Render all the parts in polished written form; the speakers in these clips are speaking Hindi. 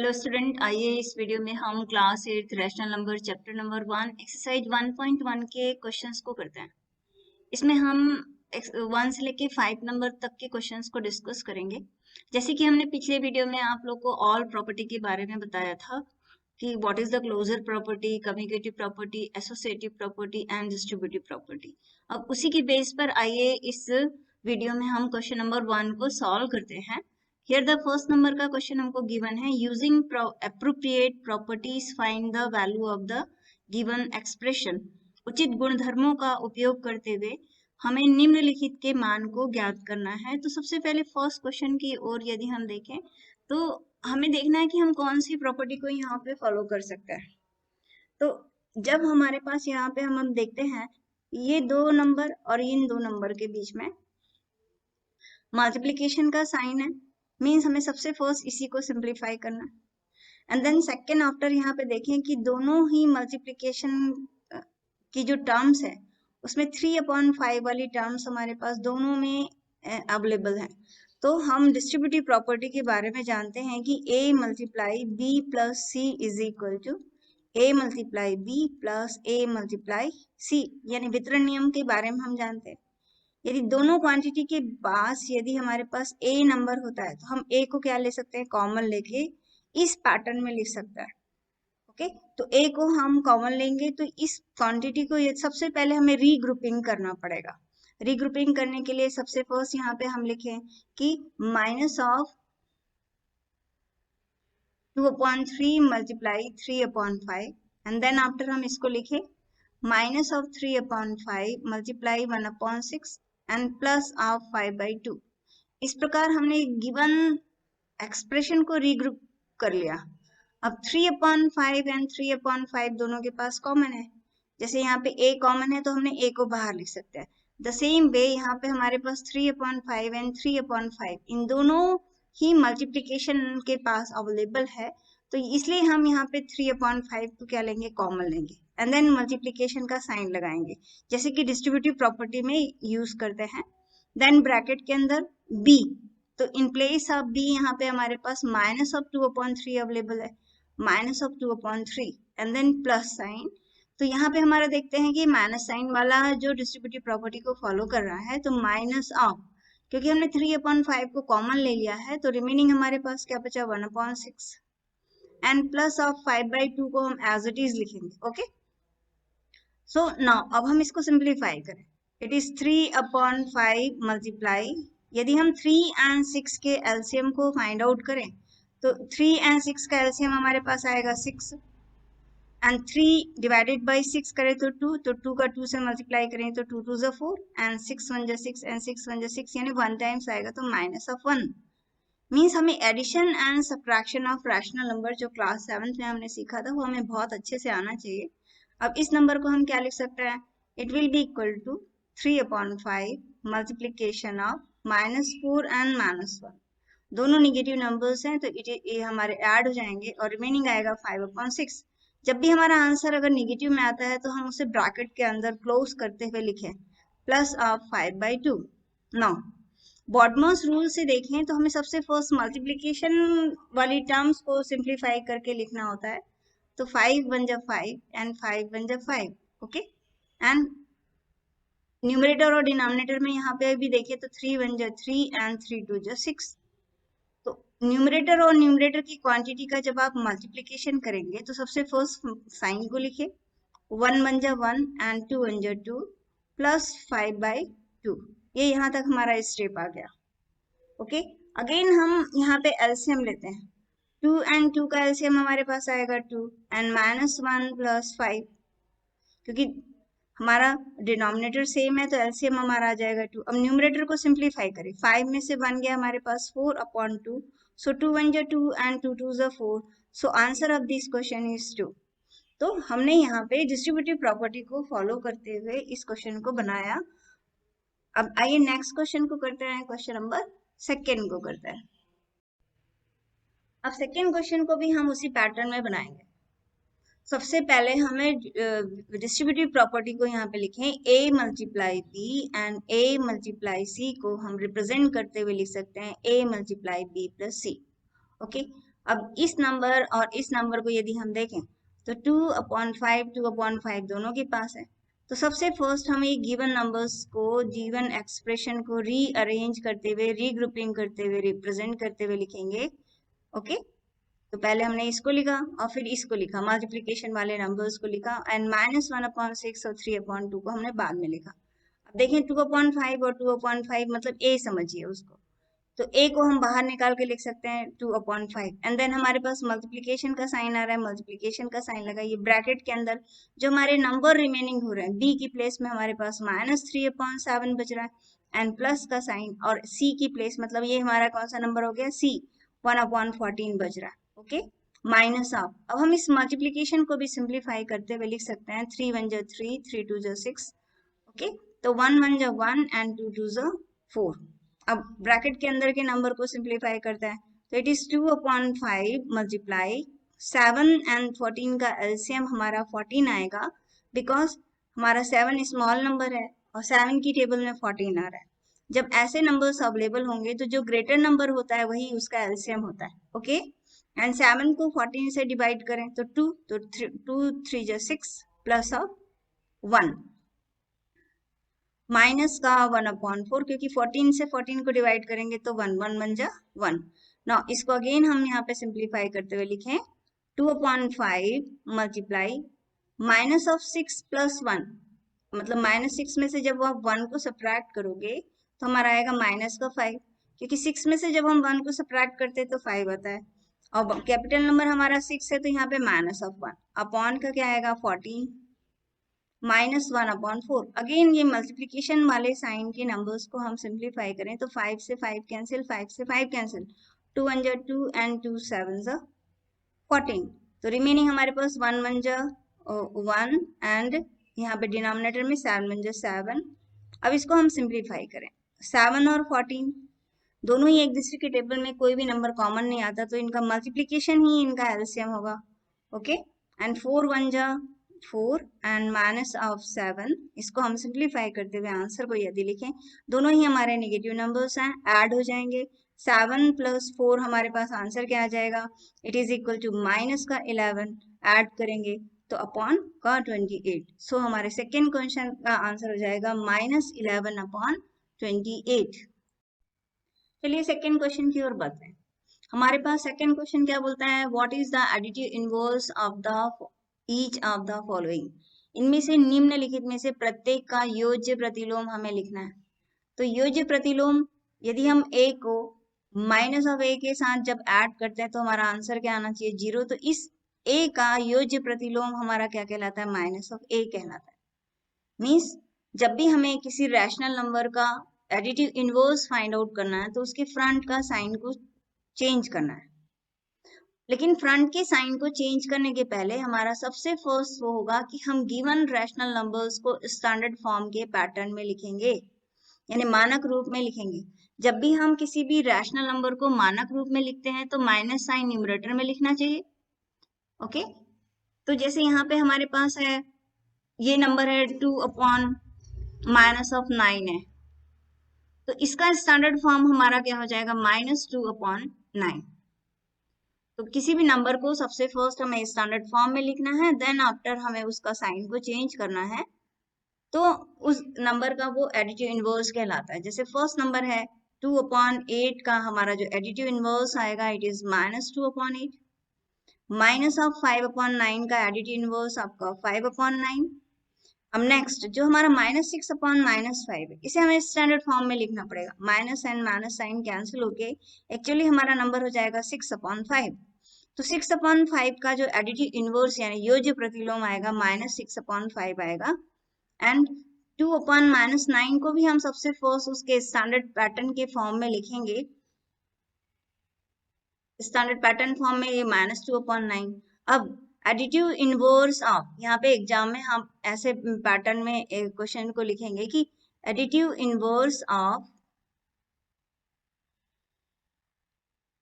हेलो स्टूडेंट, आइए इस वीडियो में हम class 8 rational number chapter number 1 exercise 1.1 के क्वेश्चंस को करते हैं। इसमें हम 1 से लेके 5 नंबर तक के क्वेश्चंस को डिस्कस करेंगे। जैसे कि हमने पिछले वीडियो में आप लोग को ऑल प्रॉपर्टी के बारे में बताया था कि what is the closure property, commutative property, associative property and distributive property. अब उसी के बेस पर आइए इस वीडियो में हम क्वेश्चन नंबर 1 को सॉल्व करते हैं। Here the first नंबर का क्वेश्चन हमको गिवन है, using appropriate properties find the value of the given expression। उचित गुणधर्मों का उपयोग करते हुए हमें निम्नलिखित के मान को ज्ञात करना है। तो सबसे पहले फर्स्ट क्वेश्चन की ओर यदि हम देखें तो हमें देखना है कि हम कौन सी प्रॉपर्टी को यहाँ पे फॉलो कर सकते हैं। तो जब हमारे पास यहाँ पे हम देखते हैं ये दो नंबर और इन दो नंबर के बीच में मल्टीप्लीकेशन का साइन है, मीन्स हमें सबसे फर्स्ट इसी को सिंप्लीफाई करना है। एंड देन सेकेंड आफ्टर यहाँ पे देखें कि दोनों ही मल्टीप्लीकेशन की जो टर्म्स है उसमें 3/5 वाली टर्म्स हमारे पास दोनों में अवेलेबल है। तो हम डिस्ट्रीब्यूटिव प्रॉपर्टी के बारे में जानते हैं कि a multiply b plus C is equal to a multiply b plus a multiply C, यानी वितरण नियम के बारे में हम जानते हैं। यदि दोनों क्वांटिटी के पास यदि हमारे पास a नंबर होता है तो हम a को क्या ले सकते हैं, कॉमन लेके इस पैटर्न में लिख सकते हैं। ओके, तो a को हम कॉमन लेंगे तो इस क्वांटिटी को ये सबसे पहले हमें रीग्रुपिंग करना पड़ेगा। रीग्रुपिंग करने के लिए सबसे फर्स्ट यहाँ पे हम लिखें कि minus of 2/3 multiply 3/5 and then after हम इसको लिखें minus of 3/5 multiply 1/6 and plus of 5/2। इस प्रकार हमने गिवन एक्सप्रेशन को रीग्रुप कर लिया। अब 3/5 एंड 3/5 दोनों के पास कॉमन है। जैसे यहाँ पे a कॉमन है तो हमने a को बाहर लिख सकते हैं। द सेम वे यहाँ पे हमारे पास 3/5 एंड 3/5 इन दोनों ही मल्टीप्लीकेशन के पास अवेलेबल है, तो इसलिए हम यहाँ पे 3/5 को क्या लेंगे, कॉमन लेंगे एंड देन मल्टीप्लीकेशन का साइन लगाएंगे जैसे कि डिस्ट्रीब्यूटिव प्रॉपर्टी में यूज करते हैं। देन ब्रैकेट के अंदर b, तो इन प्लेस ऑफ b यहाँ पे हमारे पास माइनस ऑफ 2/3 अवेलेबल है, minus of 2/3 and then plus sign. तो यहाँ पे हमारा देखते हैं कि माइनस साइन वाला जो डिस्ट्रीब्यूटिव प्रॉपर्टी को फॉलो कर रहा है, तो माइनस ऑफ, क्योंकि हमने 3/5 को कॉमन ले लिया है तो रिमेनिंग हमारे पास क्या बचा, 1/6 एंड प्लस ऑफ 5/2 को हम एज इट इज लिखेंगे। ओके, सो नाउ अब हम इसको सिंप्लीफाई करें। इट इज 3/5 मल्टीप्लाई, यदि हम 3 एंड 6 के एलसीएम को फाइंड आउट करें तो 3 एंड 6 का एलसीएम हमारे पास आएगा 6 एंड 3 डिवाइडेड बाय 6 करें तो 2, तो 2 का 2 से मल्टीप्लाई करें तो 2 2 4 एंड 6 1 6 एंड 6 1 6, यानी 1 टाइम्स आएगा तो माइनस ऑफ 1। मीन्स हमें addition and subtraction of rational number जो क्लास 7th में हमने सीखा था वो हमें बहुत अच्छे से आना चाहिए। अब इस नंबर को हम क्या लिख सकते हैं, it will be equal to 3/5 multiplication of -4 and -1। दोनों निगेटिव नंबर्स हैं तो ये हमारे ऐड हो जाएंगे और रिमेनिंग आएगा 5/6। जब भी हमारा आंसर अगर निगेटिव में आता है तो हम उसे ब्रैकेट के अंदर क्लोज करते हुए लिखें plus of 5/2। Now BODMAS rule से देखें तो हमें सबसे फर्स्ट मल्टीप्लीकेशन वाली टर्म्स को सिंप्लीफाई करके लिखना होता है। तो 5 1 जा 5 एंड 5 1 जा 5। ओके, एंड न्यूमरेटर और डिनोमिनेटर में यहाँ पे भी देखिए तो 3 1 जा 3 एंड 3 2 जा 6। तो न्यूमरेटर और न्यूमरेटर की क्वांटिटी का जब आप मल्टीप्लीकेशन करेंगे तो सबसे फर्स्ट साइन को लिखे 1 1 जा 1 एंड 2 1 जा 2 प्लस 5/2। ये यहाँ तक हमारा स्टेप आ गया। ओके, अगेन हम यहाँ पे एलसीएम लेते हैं। 2 एंड 2 का एलसीएम हमारे पास आएगा 2 एंड -1 प्लस 5, क्योंकि हमारा डिनोमिनेटर सेम है तो एलसीएम हमारा आ जाएगा 2। अब न्यूमरेटर को सिंप्लीफाई करें, 5 में से बन गया हमारे पास 4/2, सो 2 1 जा 2 एंड 2 2 जा 4, so answer of this question is 2। तो हमने यहाँ पे डिस्ट्रीब्यूटिव प्रॉपर्टी को फॉलो करते हुए इस क्वेश्चन को बनाया। अब आइए नेक्स्ट क्वेश्चन को करते हैं, क्वेश्चन नंबर सेकेंड को करते हैं। अब सेकेंड क्वेश्चन को भी हम उसी पैटर्न में बनाएंगे। सबसे पहले हमें डिस्ट्रीब्यूटिव प्रॉपर्टी को यहाँ पे लिखें a multiply b and a multiply c को हम रिप्रेजेंट करते हुए लिख सकते हैं a multiply b plus c। Okay, अब इस नंबर और इस नंबर को यदि हम देखें तो 2/5 2/5 दोनों के पास है। तो सबसे फर्स्ट हम ये गिवन नंबर्स को, गिवन एक्सप्रेशन को रीअरेंज करते हुए, रीग्रुपिंग करते हुए, रिप्रेजेंट करते हुए लिखेंगे। ओके, तो पहले हमने इसको लिखा और फिर इसको लिखा, मल्टीप्लिकेशन वाले नंबर्स को लिखा, एंड -1/6 और 3/2 को हमने बाद में लिखा। अब देखें 2/5 और 2/5 मतलब ए समझिए उसको, तो ए को हम बाहर निकाल के लिख सकते हैं 2/5, एंड देन हमारे पास मल्टीप्लिकेशन का साइन आ रहा है, मल्टीप्लिकेशन का साइन लगाइए। ब्रैकेट के अंदर जो हमारे नंबर रिमेनिंग हो रहे हैं, बी की प्लेस में हमारे पास -3/7 बच रहा है एंड प्लस का साइन, और सी की प्लेस मतलब ये हमारा कौन सा नंबर हो गया, सी, 1/14 बच रहा है। ओके, माइनस ऑफ, अब हम इस मल्टीप्लिकेशन को भी सिंप्लीफाई करते हुए लिख सकते हैं 3 1 जा 3, 3 2 जा 6। ओके, तो 1 1 जा 1 एंड 2 2 जा 4। अब ब्रैकेट के अंदर के नंबर को सिंप्लीफाई करता है, तो इट इज 2/5 मल्टीप्लाई 7 एंड 14 का एलसीएम हमारा 14 आएगा, बिकॉज हमारा 7 स्मॉल नंबर है और 7 की टेबल में 14 आ रहा है। जब ऐसे नंबर्स अवेलेबल होंगे तो जो ग्रेटर नंबर होता है वही उसका एलसीएम होता है। ओके, एंड 7 को 14 से डिवाइड करें तो 2, तो 2 3 जा 6 प्लस ऑफ 1 माइनस का 1/4, क्योंकि 14 से 14 को डिवाइड करेंगे तो 1 1 1 जा 1। नाउ इसको अगेन हम यहाँ पे सिंप्लीफाई करते हुए लिखें 2/5 मल्टीप्लाई माइनस ऑफ 6 प्लस 1, मतलब -6 में से जब आप 1 को सब्ट्रैक्ट करोगे तो हमारा आएगा माइनस का 5, क्योंकि 6 में से जब हम 1 को सब्ट्रैक्ट करते हैं तो 5 आता है, और कैपिटल नंबर हमारा 6 है तो यहाँ पे -1 अपॉन का क्या आएगा 14 -1/4। अगेन ये मल्टीप्लिकेशन वाले साइन के नंबर्स को हम सिंप्लीफाई करें तो 5 से 5 कैंसिल, 5 से 5 कैंसिल, 2 1 जा 2 एंड 2 7 जा 14। तो रिमेनिंग हमारे पास 1 1 जा 1 एंड यहाँ पे डिनोमिनेटर में 7 1 जा 7। अब इसको हम सिंप्लीफाई करें, 7 और 14 दोनों ही एक दूसरे के टेबल में, कोई भी नंबर कॉमन नहीं आता, तो इनका मल्टीप्लिकेशन ही इनका एलसीएम होगा। ओके, एंड 4 1 जा 4 एंड माइनस ऑफ 7, इसको हम सिंप्लीफाई करते हुए आंसर को यदि लिखें, दोनों ही हमारे नेगेटिव नंबर्स हैं, ऐड हो जाएंगे, 7 + 4 हमारे पास आंसर क्या आ जाएगा, it is equal to minus का 11, ऐड करेंगे तो अपॉन का 28। सो हमारे सेकेंड क्वेश्चन का आंसर हो जाएगा -11/28। चलिए सेकेंड क्वेश्चन की ओर बढ़ते हैं। हमारे पास सेकेंड क्वेश्चन क्या बोलता है, what is the additive inverse of the each of the following, इनमें से निम्नलिखित में से प्रत्येक का योज्य प्रतिलोम हमें लिखना है। तो योज्य प्रतिलोम, यदि हम a को -a के साथ जब ऐड करते हैं तो हमारा आंसर क्या आना चाहिए, 0। तो इस a का योज्य प्रतिलोम हमारा क्या कहलाता है, -a कहलाता है। मीन्स जब भी हमें किसी रैशनल नंबर का एडिटिव इनवर्स फाइंड आउट करना है तो उसके फ्रंट का साइन को चेंज करना है, लेकिन फ्रंट के साइन को चेंज करने के पहले हमारा सबसे फर्स्ट वो होगा कि हम गिवन रैशनल नंबर्स को स्टैंडर्ड फॉर्म के पैटर्न में लिखेंगे, यानी मानक रूप में लिखेंगे। जब भी हम किसी भी रैशनल नंबर को मानक रूप में लिखते हैं तो माइनस साइन न्यूमरेटर में लिखना चाहिए। ओके, तो जैसे यहाँ पे हमारे पास है, ये नंबर है 2/-9 है, तो इसका स्टैंडर्ड फॉर्म हमारा क्या हो जाएगा, -2/9। तो किसी भी नंबर को सबसे फर्स्ट हमें स्टैंडर्ड फॉर्म में लिखना है, देन आफ्टर हमें उसका साइन को चेंज करना है, तो उस नंबर का वो एडिटिव इनवर्स कहलाता है। जैसे फर्स्ट नंबर है 2/8 का हमारा जो एडिटिव इनवर्स आएगा, इट इज -2/8। माइनस ऑफ 5/9 का एडिटिव इनवर्स आपका 5/9। अब नेक्स्ट जो हमारा -6/-5 है, इसे हमें स्टैंडर्ड फॉर्म में लिखना पड़ेगा, minus and minus sign cancel होके एक्चुअली हमारा नंबर हो जाएगा 6/5। तो 6/5 का जो एडिटिव इनवर्स यानी योज्य प्रतिलोम आएगा -6/5 आएगा, एंड 2/-9 को भी हम सबसे फर्स्ट उसके स्टैंडर्ड पैटर्न के फॉर्म में लिखेंगे। स्टैंडर्ड पैटर्न फॉर्म में ये -2/9। अब एडिटिव इनवर्स ऑफ, यहाँ पे एग्जाम में हम ऐसे पैटर्न में क्वेश्चन को लिखेंगे कि additive inverse of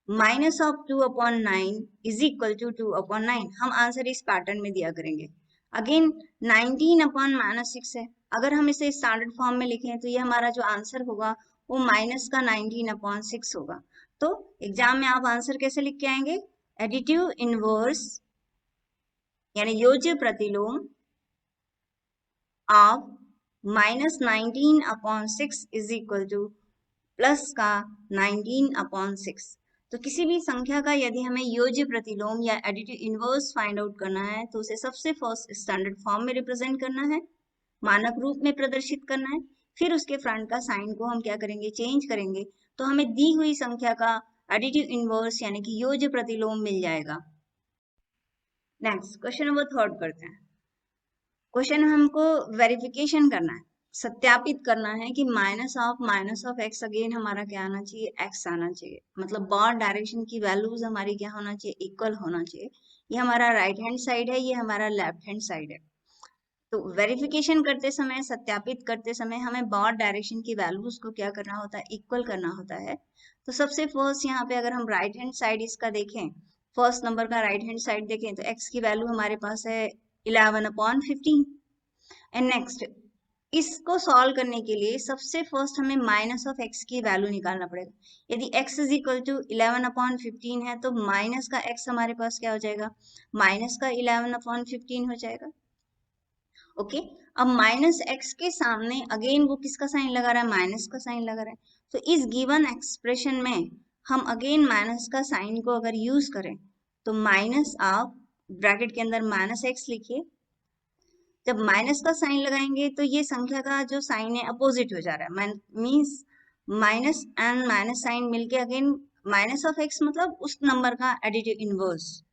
minus of 2/9 is equal to 2/9। हम आंसर इस पैटर्न में दिया करेंगे। अगेन 19/-6 है, अगर हम इसे स्टैंडर्ड फॉर्म में लिखें तो ये हमारा जो आंसर होगा वो माइनस का 19/6 होगा। तो एग्जाम में आप आंसर कैसे लिख के आएंगे, एडिटिव इनवर्स यानी योज्य प्रतिलोम of -19/6 is equal two plus का 19/6। तो किसी भी संख्या का यदि हमें योज्य प्रतिलोम या एडिटिव इनवर्स फाइंड आउट करना है तो उसे सबसे फर्स्ट स्टैंडर्ड फॉर्म में रिप्रेजेंट करना है, मानक रूप में प्रदर्शित करना है, फिर उसके फ्रंट का साइन को हम क्या करेंगे, चेंज करेंगे, तो हमें दी हुई संख्या का एडिटिव इनवर्स यानी कि योज्य प्रतिलोम मिल जाएगा। नेक्स्ट क्वेश्चन नंबर 3 करते हैं। क्वेश्चन हमको वेरिफिकेशन करना है, सत्यापित करना है कि माइनस ऑफ एक्स अगेन हमारा क्या आना चाहिए, एक्स आना चाहिए, मतलब बॉर्ड डायरेक्शन की वैल्यूज हमारी क्या होना चाहिए, इक्वल होना चाहिए। ये हमारा राइट हैंड साइड है, ये हमारा लेफ्ट हैंड साइड है। तो वेरिफिकेशन करते समय, सत्यापित करते समय हमें बॉर्ड डायरेक्शन की वैल्यूज को क्या करना होता है, इक्वल करना होता है। तो सबसे फर्स्ट यहाँ पे अगर हम राइट हैंड साइड इसका देखें, फर्स्ट नंबर का राइट हैंड साइड देखें तो x की वैल्यू हमारे पास है 11/15। एंड नेक्स्ट इसको सॉल्व करने के लिए सबसे फर्स्ट हमें माइनस ऑफ x की वैल्यू निकालना पड़ेगा। यदि x इज इक्वल टू 11/15 है तो माइनस का x हमारे पास क्या हो जाएगा, माइनस का 11/15 हो जाएगा। ओके, अब माइनस एक्स के सामने अगेन वो किसका साइन लगा रहा है, माइनस का साइन लगा रहा है। तो इस गिवन एक्सप्रेशन में हम अगेन माइनस का साइन को अगर यूज करें तो माइनस ऑफ ब्रैकेट के अंदर माइनस एक्स लिखिए। जब माइनस का साइन लगाएंगे तो ये संख्या का जो साइन है अपोजिट हो जा रहा है, means minus and minus sign मिलके अगेन माइनस ऑफ एक्स मतलब उस नंबर का एडिटिव इनवर्स।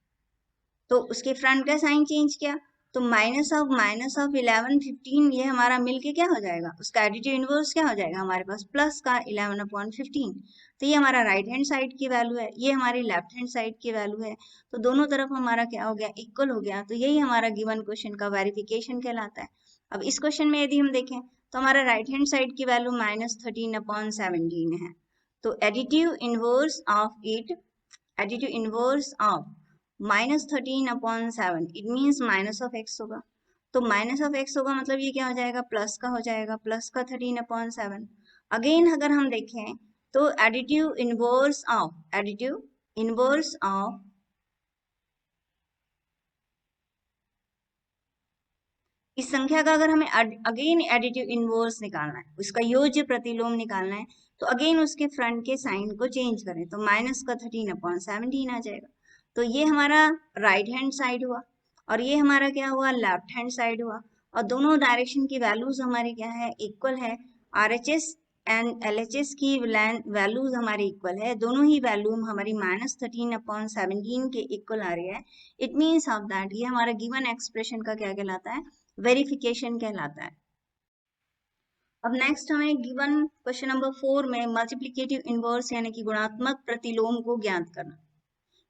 तो उसके फ्रंट का साइन चेंज किया तो माइनस ऑफ 11/15 ये हमारा मिलके क्या हो जाएगा, उसका एडिटिव इनवर्स क्या हो जाएगा हमारे पास, प्लस का 11/15। तो ये हमारा राइट हैंड साइड की वैल्यू है, ये हमारी लेफ्ट हैंड साइड की वैल्यू है। तो दोनों तरफ हमारा क्या हो गया, इक्वल हो गया। तो यही हमारा गिवन क्वेश्चन का वेरिफिकेशन कहलाता है। अब इस क्वेश्चन में यदि हम देखें तो हमारा राइट हैंड साइड की वैल्यू -13/17 है। तो additive inverse of it, additive inverse of -13/7 it means minus of x होगा। तो माइनस ऑफ एक्स होगा मतलब ये क्या हो जाएगा, प्लस का हो जाएगा, प्लस का 13/7। अगेन अगर हम देखें तो additive inverse of, additive inverse of इस संख्या का अगर हमें अगेन एडिटिव इनवर्स निकालना है, उसका योज्य प्रतिलोम निकालना है, तो अगेन उसके फ्रंट के साइन को चेंज करें तो माइनस का 13/17 आ जाएगा। तो ये हमारा राइट हैंड साइड हुआ और ये हमारा क्या हुआ, लेफ्ट हैंड साइड हुआ। और दोनों डायरेक्शन की वैल्यूज हमारी क्या है, इक्वल है। RHS एंड LHS की वैल्यूज हमारी इक्वल है, दोनों ही वैल्यू हमारी -13/17 के इक्वल आ रही है। इट मीन्स ऑफ दैट ये हमारा गिवन एक्सप्रेशन का क्या कहलाता है, वेरिफिकेशन कहलाता है। अब नेक्स्ट हमें गिवन क्वेश्चन नंबर 4 में मल्टीप्लिकेटिव इनवर्स यानी कि गुणात्मक प्रतिलोम को ज्ञात करना।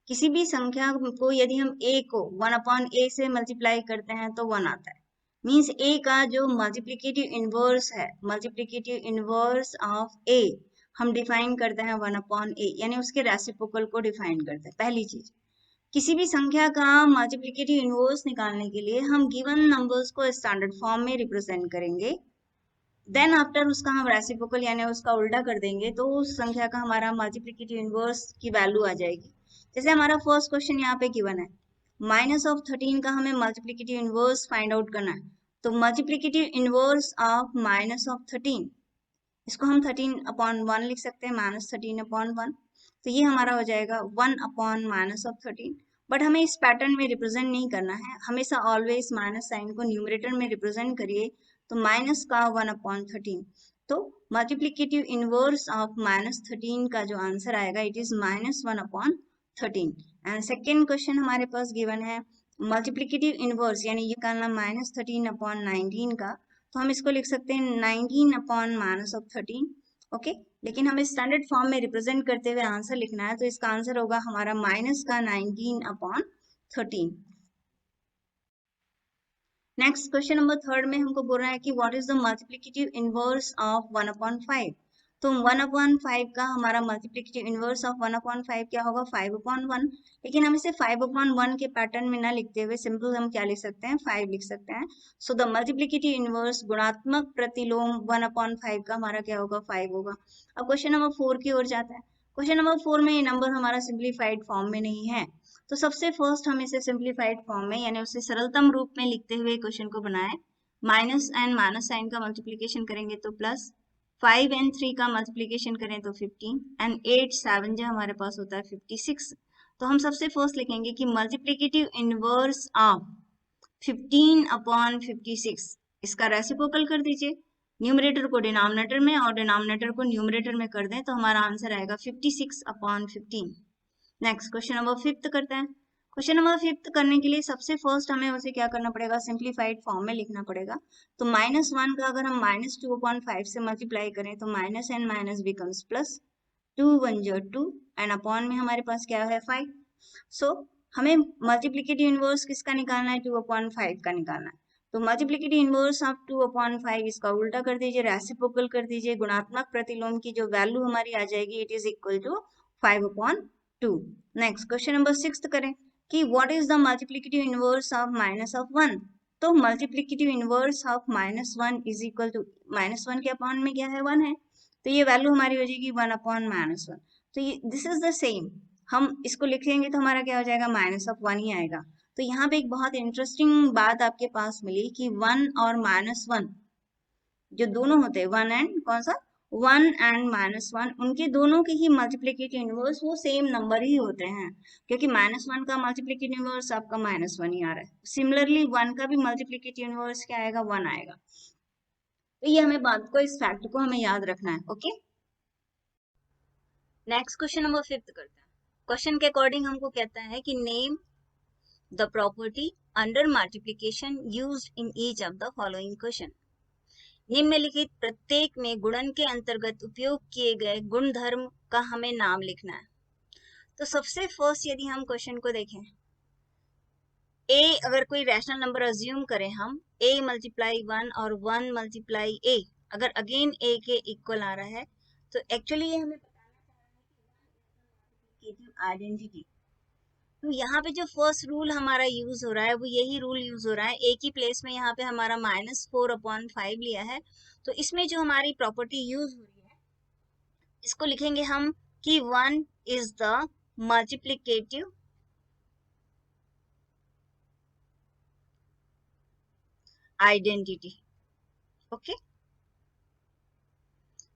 किसी भी संख्या को यदि हम a को 1/a से मल्टीप्लाई करते हैं तो 1 आता है। मीन्स a का जो मल्टीप्लिकेटिव इनवर्स है, मल्टीप्लिकेटिव इनवर्स ऑफ a हम डिफाइन करते हैं 1/a, यानी उसके रेसिप्रोकल को डिफाइन करते हैं। पहली चीज, किसी भी संख्या का मल्टीप्लिकेटिव इनवर्स निकालने के लिए हम गिवन नंबर्स को स्टैंडर्ड फॉर्म में रिप्रेजेंट करेंगे, देन आफ्टर उसका हम रेसिप्रोकल यानी उसका उल्टा कर देंगे तो उस संख्या का हमारा मल्टीप्लिकेटिव इनवर्स की वैल्यू आ जाएगी। जैसे हमारा फर्स्ट क्वेश्चन यहाँ पे गिवन है, -13 का हमें मल्टीप्लिकेटिव इनवर्स फाइंड आउट करना है। तो मल्टीप्लिकेटिव इनवर्स ऑफ -13, इसको हम 13/1 लिख सकते हैं, -13/1। तो ये हमारा हो जाएगा 1/-13। बट हमें इस पैटर्न में रिप्रेजेंट नहीं करना है, हमेशा ऑलवेज माइनस साइन को न्यूमरेटर में रिप्रेजेंट करिए। तो माइनस का 1/13, तो मल्टीप्लिकेटिव इनवर्स ऑफ -13 का जो आंसर आएगा it is -1/13। And second question हमारे पास गिवन है मल्टीप्लिकेटिव इनवर्स यानी ये निकालना -13/19 का, तो हम इसको लिख सकते हैं 19/-13। ओके, लेकिन हमें स्टैंडर्ड फॉर्म में रिप्रेजेंट करते हुए आंसर लिखना है, तो इसका आंसर होगा हमारा माइनस का 19/13। नेक्स्ट क्वेश्चन नंबर 3 में हमको बोल रहा है कि what is the multiplicative inverse of 1/5। तो 1/5 का हमारा मल्टीप्लिकेटिव इनवर्स ऑफ 1/5 क्या होगा, 5/1। लेकिन हम इसे 5/1 के पैटर्न में ना लिखते हुए सिंपल हम क्या लिख सकते हैं, 5 लिख सकते हैं। सो द मल्टीप्लिकेटिव इनवर्स गुणात्मक प्रतिलोम 1/5 का हमारा क्या होगा, 5 होगा। अब क्वेश्चन नंबर 4 की ओर जाता है। क्वेश्चन नंबर 4 में ये नंबर हमारा सिंप्लीफाइड फॉर्म में नहीं है, तो सबसे फर्स्ट हम इसे सिंप्लीफाइड फॉर्म में यानी उसे सरलतम रूप में लिखते हुए क्वेश्चन को बनाए। माइनस एंड माइनस साइन का मल्टीप्लीकेशन करेंगे तो प्लस, 5 एंड 3 का मल्टीप्लीकेशन करें तो 15 एंड 8 7 जो हमारे पास होता है 56। तो हम सबसे फर्स्ट लिखेंगे कि मल्टीप्लिकेटिव इनवर्स ऑफ 15 अपॉन 56, इसका रेसिप्रोकल कर दीजिए, न्यूमरेटर को डिनोमिनेटर में और डिनोमिनेटर को न्यूमरेटर में कर दें तो हमारा आंसर आएगा 56 अपॉन 15। नेक्स्ट क्वेश्चन नंबर 5 करते हैं। क्वेश्चन नंबर 5 करने के लिए सबसे फर्स्ट हमें उसे क्या करना पड़ेगा, सिंप्लीफाइड फॉर्म में लिखना पड़ेगा। तो -1 का अगर हम -2/5 से मल्टीप्लाई करें तो minus and minus becomes plus, 2 1 जो 2 एंड अपॉन में हमारे पास क्या है 5। सो हमें मल्टीप्लिकेटिव इनवर्स किसका निकालना है, 2/5 का निकालना है। तो मल्टीप्लिकेटिव इनवर्स ऑफ 2/5 इसका उल्टा कर दीजिए, रेसिप्रोकल कर दीजिए, गुणात्मक प्रतिलोम की जो वैल्यू हमारी आ जाएगी it is equal to 5/2। Next question number 6 करें कि what is the multiplicative inverse of -1। तो multiplicative inverse of -1 is equal to -1 के अपॉन में क्या है 1 है, तो ये वैल्यू हमारी हो जाएगी 1/-1। तो ये दिस इज द सेम, हम इसको लिखेंगे तो हमारा क्या हो जाएगा -1 ही आएगा। तो यहाँ पे एक बहुत इंटरेस्टिंग बात आपके पास मिली कि 1 और -1 जो दोनों होते हैं, 1 एंड कौन सा 1 एंड -1, उनके दोनों के ही मल्टीप्लिकेटिव इनवर्स वो सेम नंबर ही होते हैं, क्योंकि -1 का मल्टीप्लिकेटिव इनवर्स आपका -1 ही आ रहा है। सिमिलरली 1 का भी मल्टीप्लिकेटिव इनवर्स क्या आएगा 1 आएगा। तो ये हमें बात को, इस फैक्ट को हमें याद रखना है। ओके, नेक्स्ट क्वेश्चन नंबर 5 करते हैं। क्वेश्चन के अकॉर्डिंग हमको कहता है कि name the property under multiplication used in each of the following question. निम्नलिखित प्रत्येक में गुणन के अंतर्गत उपयोग किए गए गुणधर्म का हमें नाम लिखना है। तो सबसे फर्स्ट यदि हम क्वेश्चन को देखें, a अगर कोई रैशनल नंबर अज्यूम करें हम, a मल्टीप्लाई 1 और 1 मल्टीप्लाई a अगर अगेन a के इक्वल आ रहा है तो एक्चुअली ये हमें आइडेंटिटी। तो यहाँ पे जो फर्स्ट रूल हमारा यूज हो रहा है वो यही रूल यूज हो रहा है, a की प्लेस में यहाँ पे हमारा -4/5 लिया है। तो इसमें जो हमारी प्रॉपर्टी यूज हो रही है इसको लिखेंगे हम कि 1 is the multiplicative identity. Okay,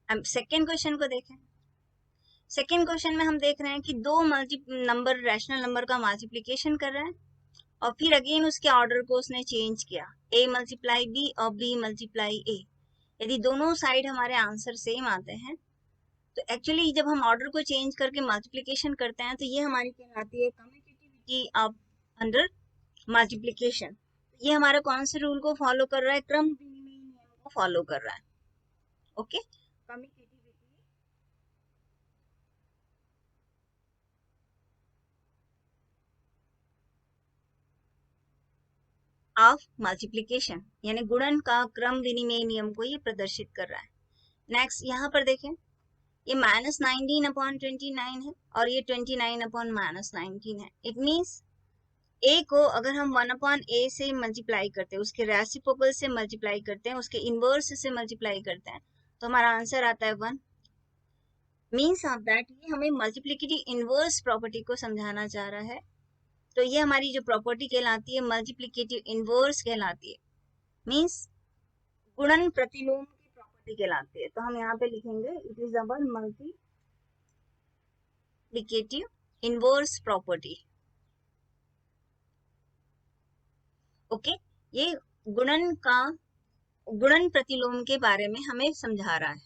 अब सेकेंड क्वेश्चन को देखें। सेकेंड क्वेश्चन में हम देख रहे हैं कि दो नंबर रैशनल नंबर का मल्टीप्लिकेशन कर रहे हैं और फिर अगेन उसके ऑर्डर को उसने चेंज किया, a मल्टीप्लाई b और b मल्टीप्लाई a। यदि दोनों साइड हमारे आंसर सेम आते हैं तो एक्चुअली जब हम ऑर्डर को चेंज करके मल्टीप्लिकेशन करते हैं तो ये हमारी कहलाती है कम्यूटेटिविटी ऑफ अंडर मल्टीप्लिकेशन। ये हमारा कौन से रूल को फॉलो कर रहा है, क्रम विनिमय नियम को फॉलो कर रहा है। ओके, ऑफ मल्टीप्लिकेशन यानी गुणन का क्रम विनिमय नियम को ये प्रदर्शित कर रहा है। नेक्स्ट यहाँ पर देखें, ये -19/29 है और ये 29/-19 है। इट मीन्स a को अगर हम 1/a से मल्टीप्लाई करते हैं, उसके रेसिप्रोकल से मल्टीप्लाई करते हैं, उसके इनवर्स से मल्टीप्लाई करते हैं तो हमारा आंसर आता है 1। मीन्स ऑफ दैट ये हमें मल्टीप्लिकेटिव इनवर्स प्रॉपर्टी को समझाना चाह रहा है। तो ये हमारी जो प्रॉपर्टी कहलाती है मल्टीप्लिकेटिव इनवर्स कहलाती है, मीन्स गुणन प्रतिलोम की प्रॉपर्टी कहलाती है। तो हम यहाँ पे लिखेंगे it is our multiplicative inverse property. Okay, ये गुणन प्रतिलोम के बारे में हमें समझा रहा है।